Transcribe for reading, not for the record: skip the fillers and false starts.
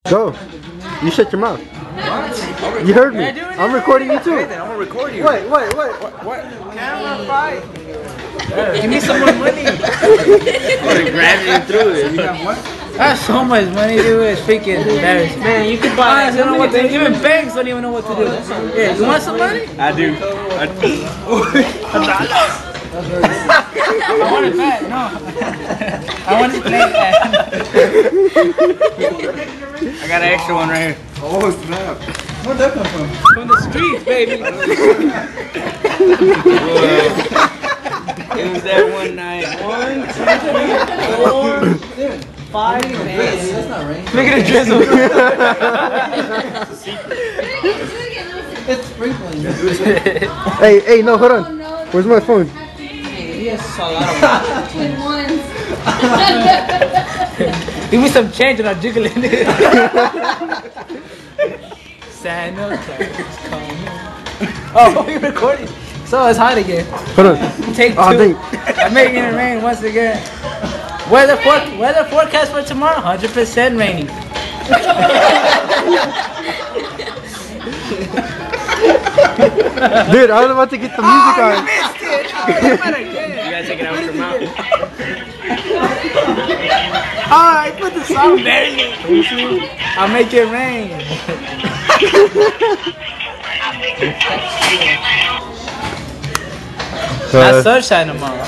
Go. You shut your mouth. What? You heard me. I'm recording you too. Okay, then I'm gonna record you. Wait. What? Camera fight. Give me some more money. I'm gonna grab you through it. You got what? I have so much money, dude. It's freaking embarrassing. Man, you can buy. I don't know what to do. Even banks don't even know what to do. Yeah, you want some money? I do. I want it back. No. I want it back. I got an extra one right here. Oh snap! Where'd that come from? From the streets, baby. It was that one night. 1, 2, 3, 4, 5 days. That's not rain. Look at the drizzle. It's sprinkling. Hey, no, hold on. Where's my phone? He has a lot of Twin ones. Give me some change and I'll jiggle it. Santa Claus coming. Oh, we're recording. So it's hot again. Hold on. Take 2. Thank. I'm making it rain once again. Weather forecast for tomorrow, 100% rainy. Dude, I was about to get the music on. You missed it. Oh, you gotta take it out with your mouth. I put the song there. I'll make it rain. Not sunshine tomorrow.